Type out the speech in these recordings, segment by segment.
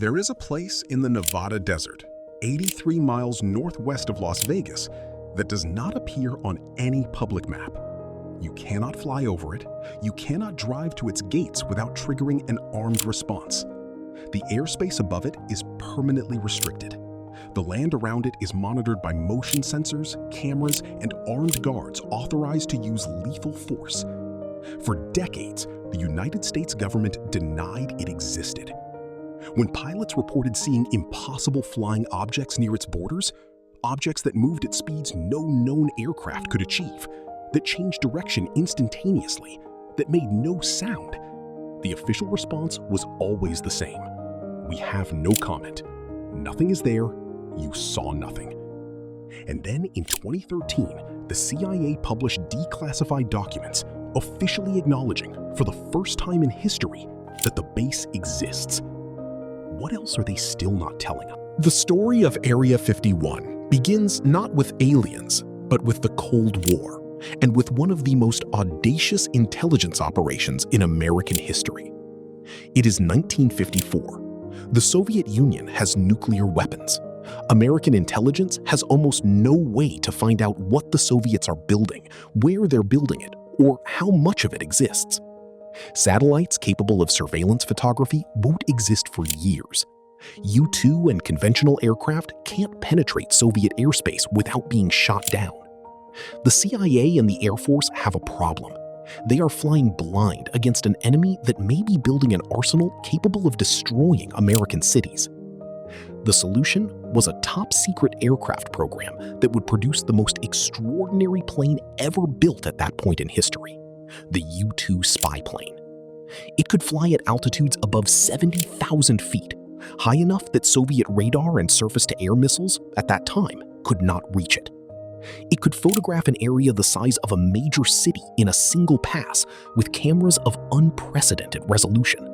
There is a place in the Nevada desert, 83 miles northwest of Las Vegas, that does not appear on any public map. You cannot fly over it. You cannot drive to its gates without triggering an armed response. The airspace above it is permanently restricted. The land around it is monitored by motion sensors, cameras, and armed guards authorized to use lethal force. For decades, the United States government denied it existed. When pilots reported seeing impossible flying objects near its borders, objects that moved at speeds no known aircraft could achieve, that changed direction instantaneously, that made no sound, the official response was always the same. We have no comment. Nothing is there. You saw nothing. And then in 2013, the CIA published declassified documents officially acknowledging, for the first time in history, that the base exists. What else are they still not telling us? The story of Area 51 begins not with aliens, but with the Cold War, and with one of the most audacious intelligence operations in American history. It is 1954. The Soviet Union has nuclear weapons. American intelligence has almost no way to find out what the Soviets are building, where they're building it, or how much of it exists. Satellites capable of surveillance photography won't exist for years. U-2 and conventional aircraft can't penetrate Soviet airspace without being shot down. The CIA and the Air Force have a problem. They are flying blind against an enemy that may be building an arsenal capable of destroying American cities. The solution was a top-secret aircraft program that would produce the most extraordinary plane ever built at that point in history, the U-2 spy plane. It could fly at altitudes above 70,000 feet, high enough that Soviet radar and surface-to-air missiles at that time could not reach it. It could photograph an area the size of a major city in a single pass with cameras of unprecedented resolution.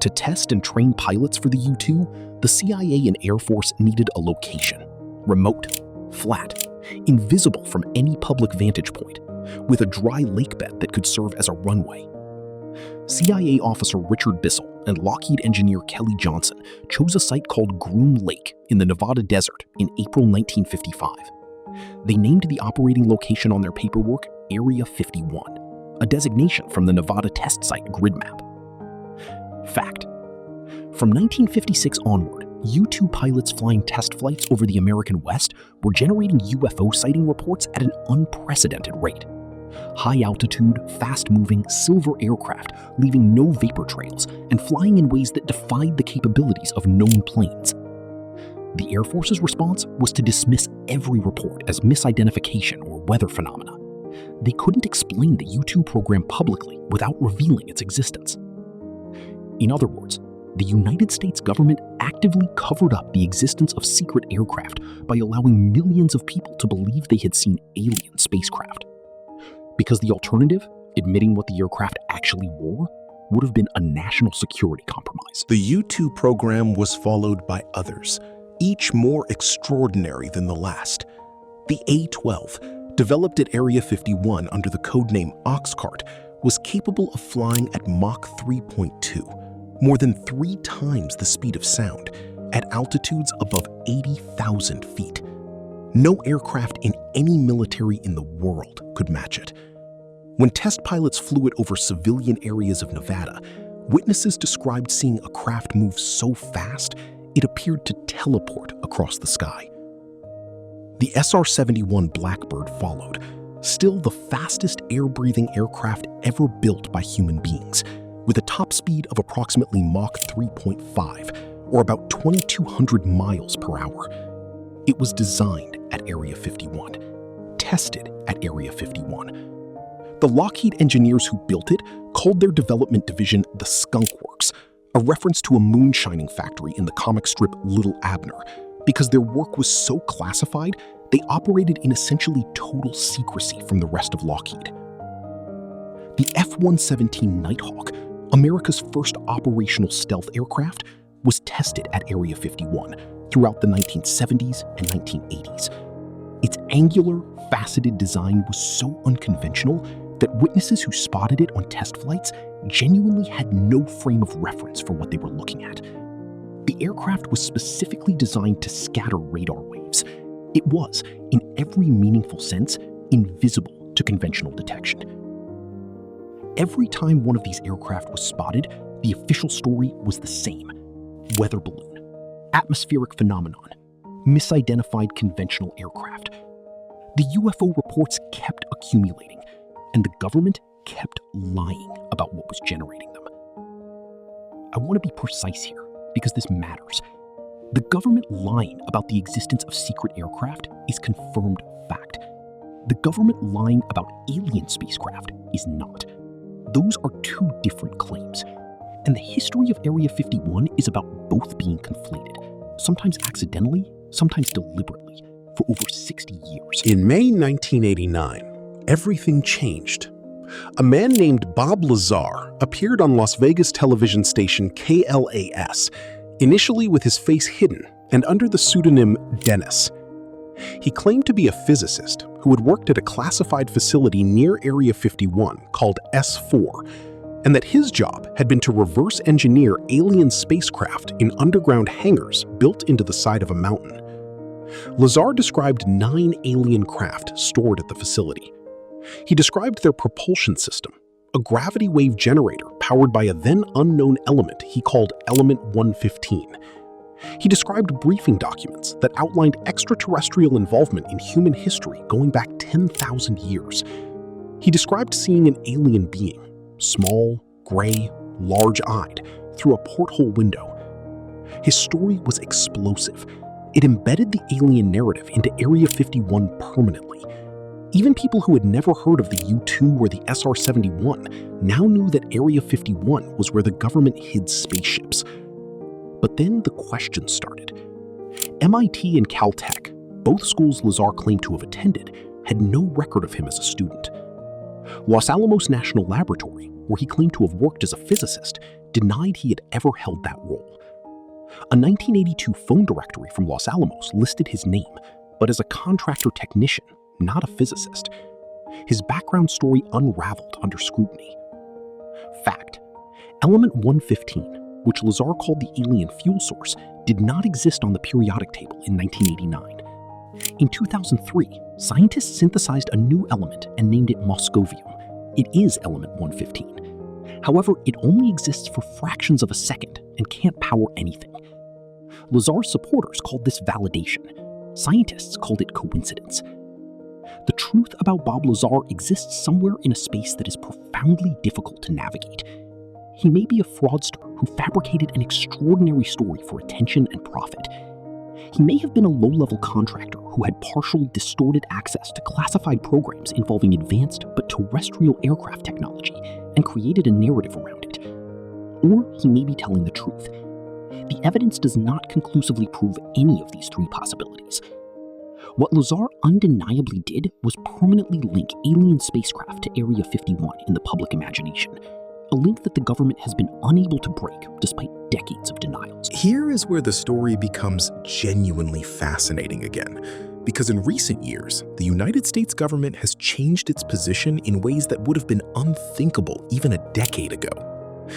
To test and train pilots for the U-2, the CIA and Air Force needed a location, remote, flat, invisible from any public vantage point, with a dry lake bed that could serve as a runway. CIA officer Richard Bissell and Lockheed engineer Kelly Johnson chose a site called Groom Lake in the Nevada desert in April 1955. They named the operating location on their paperwork Area 51, a designation from the Nevada test site grid map. Fact: from 1956 onward, U-2 pilots flying test flights over the American West were generating UFO sighting reports at an unprecedented rate. High-altitude, fast-moving, silver aircraft leaving no vapor trails and flying in ways that defied the capabilities of known planes. The Air Force's response was to dismiss every report as misidentification or weather phenomena. They couldn't explain the U-2 program publicly without revealing its existence. In other words, the United States government actively covered up the existence of secret aircraft by allowing millions of people to believe they had seen alien spacecraft. Because the alternative, admitting what the aircraft actually were, would have been a national security compromise. The U-2 program was followed by others, each more extraordinary than the last. The A-12, developed at Area 51 under the codename Oxcart, was capable of flying at Mach 3.2, more than 3 times the speed of sound, at altitudes above 80,000 feet. No aircraft in any military in the world could match it. When test pilots flew it over civilian areas of Nevada, witnesses described seeing a craft move so fast it appeared to teleport across the sky. The SR-71 Blackbird followed, still the fastest air-breathing aircraft ever built by human beings, with a top speed of approximately Mach 3.5, or about 2,200 miles per hour. It was designed at Area 51, tested at Area 51. The Lockheed engineers who built it called their development division the Skunk Works, a reference to a moonshining factory in the comic strip Little Abner. Because their work was so classified, they operated in essentially total secrecy from the rest of Lockheed. The F-117 Nighthawk, America's first operational stealth aircraft, was tested at Area 51 throughout the 1970s and 1980s. Its angular, faceted design was so unconventional that witnesses who spotted it on test flights genuinely had no frame of reference for what they were looking at. The aircraft was specifically designed to scatter radar waves. It was, in every meaningful sense, invisible to conventional detection. Every time one of these aircraft was spotted, the official story was the same: weather balloon, atmospheric phenomenon, misidentified conventional aircraft. The UFO reports kept accumulating, and the government kept lying about what was generating them. I want to be precise here, because this matters. The government lying about the existence of secret aircraft is confirmed fact. The government lying about alien spacecraft is not. Those are two different claims. And the history of Area 51 is about both being conflated, sometimes accidentally, sometimes deliberately, for over 60 years. In May 1989, everything changed. A man named Bob Lazar appeared on Las Vegas television station KLAS, initially with his face hidden and under the pseudonym Dennis. He claimed to be a physicist who had worked at a classified facility near Area 51 called S4, and that his job had been to reverse engineer alien spacecraft in underground hangars built into the side of a mountain. Lazar described 9 alien craft stored at the facility. He described their propulsion system, a gravity wave generator powered by a then unknown element he called Element 115. He described briefing documents that outlined extraterrestrial involvement in human history going back 10,000 years. He described seeing an alien being, small, gray, large-eyed, through a porthole window. His story was explosive. It embedded the alien narrative into Area 51 permanently. Even people who had never heard of the U-2 or the SR-71 now knew that Area 51 was where the government hid spaceships. But then the questions started. MIT and Caltech, both schools Lazar claimed to have attended, had no record of him as a student. Los Alamos National Laboratory, where he claimed to have worked as a physicist, denied he had ever held that role. A 1982 phone directory from Los Alamos listed his name, but as a contractor technician, not a physicist. His background story unraveled under scrutiny. Fact: Element 115, which Lazar called the alien fuel source, did not exist on the periodic table in 1989. In 2003, scientists synthesized a new element and named it moscovium. It is Element 115. However, it only exists for fractions of a second and can't power anything. Lazar's supporters called this validation. Scientists called it coincidence. The truth about Bob Lazar exists somewhere in a space that is profoundly difficult to navigate. He may be a fraudster who fabricated an extraordinary story for attention and profit. He may have been a low-level contractor who had partial, distorted access to classified programs involving advanced but terrestrial aircraft technology and created a narrative around it. Or he may be telling the truth. The evidence does not conclusively prove any of these 3 possibilities. What Lazar undeniably did was permanently link alien spacecraft to Area 51 in the public imagination, a link that the government has been unable to break despite decades of denials. Here is where the story becomes genuinely fascinating again, because in recent years, the United States government has changed its position in ways that would have been unthinkable even a decade ago.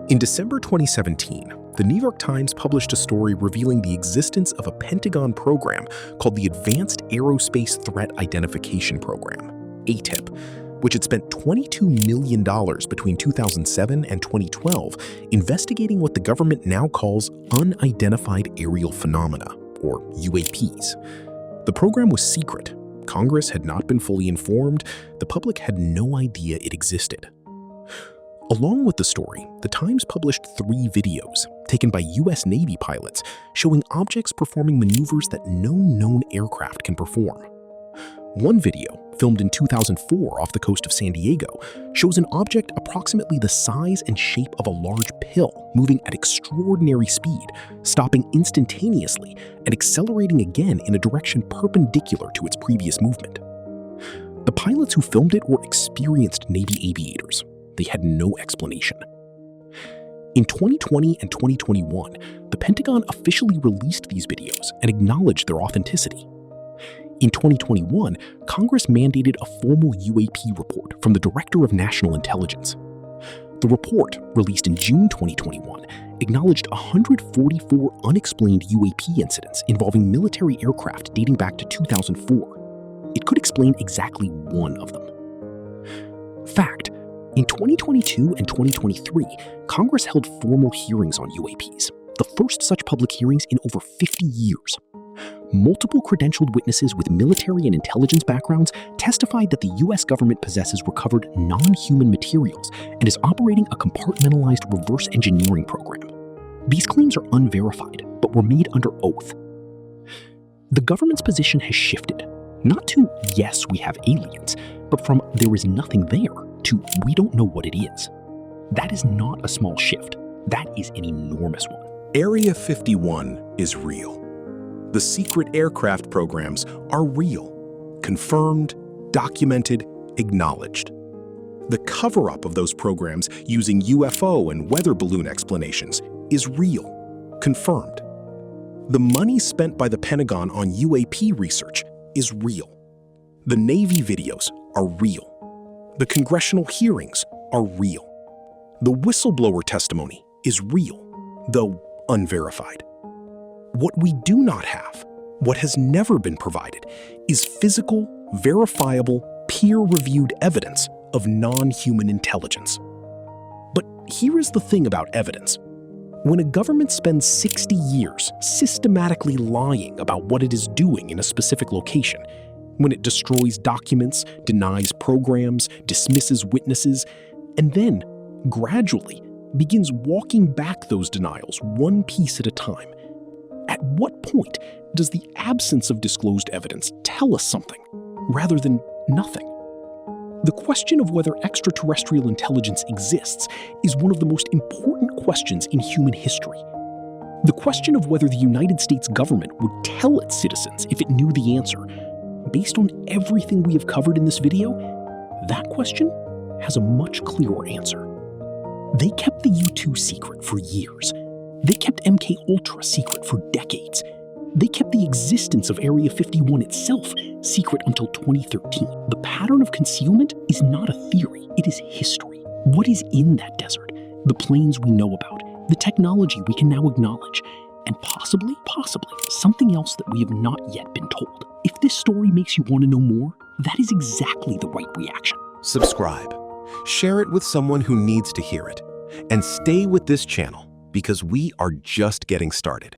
In December 2017, the New York Times published a story revealing the existence of a Pentagon program called the Advanced Aerospace Threat Identification Program, ATIP, which had spent $22 million between 2007 and 2012 investigating what the government now calls unidentified aerial phenomena, or UAPs. The program was secret. Congress had not been fully informed. The public had no idea it existed. Along with the story, the Times published 3 videos taken by US Navy pilots showing objects performing maneuvers that no known aircraft can perform. One video, filmed in 2004 off the coast of San Diego, shows an object approximately the size and shape of a large pill moving at extraordinary speed, stopping instantaneously and accelerating again in a direction perpendicular to its previous movement. The pilots who filmed it were experienced Navy aviators. They had no explanation. In 2020 and 2021, the Pentagon officially released these videos and acknowledged their authenticity. In 2021, Congress mandated a formal UAP report from the Director of National Intelligence. The report, released in June 2021, acknowledged 144 unexplained UAP incidents involving military aircraft dating back to 2004. It could explain exactly one of them. Fact: in 2022 and 2023, Congress held formal hearings on UAPs, the first such public hearings in over 50 years. Multiple credentialed witnesses with military and intelligence backgrounds testified that the US government possesses recovered non-human materials and is operating a compartmentalized reverse engineering program. These claims are unverified, but were made under oath. The government's position has shifted, not to yes, we have aliens, but from there is nothing there to we don't know what it is. That is not a small shift. That is an enormous one. Area 51 is real. The secret aircraft programs are real, confirmed, documented, acknowledged. The cover-up of those programs using UFO and weather balloon explanations is real, confirmed. The money spent by the Pentagon on UAP research is real. The Navy videos are real. The congressional hearings are real. The whistleblower testimony is real, though unverified. What we do not have, what has never been provided, is physical, verifiable, peer-reviewed evidence of non-human intelligence. But here is the thing about evidence. When a government spends 60 years systematically lying about what it is doing in a specific location, when it destroys documents, denies programs, dismisses witnesses, and then, gradually, begins walking back those denials one piece at a time, at what point does the absence of disclosed evidence tell us something, rather than nothing? The question of whether extraterrestrial intelligence exists is one of the most important questions in human history. The question of whether the United States government would tell its citizens if it knew the answer, based on everything we have covered in this video, that question has a much clearer answer. They kept the U-2 secret for years. They kept MK Ultra secret for decades. They kept the existence of Area 51 itself secret until 2013. The pattern of concealment is not a theory, it is history. What is in that desert? The planes we know about, the technology we can now acknowledge, and possibly, something else that we have not yet been told. If this story makes you want to know more, that is exactly the right reaction. Subscribe, share it with someone who needs to hear it, and stay with this channel because we are just getting started.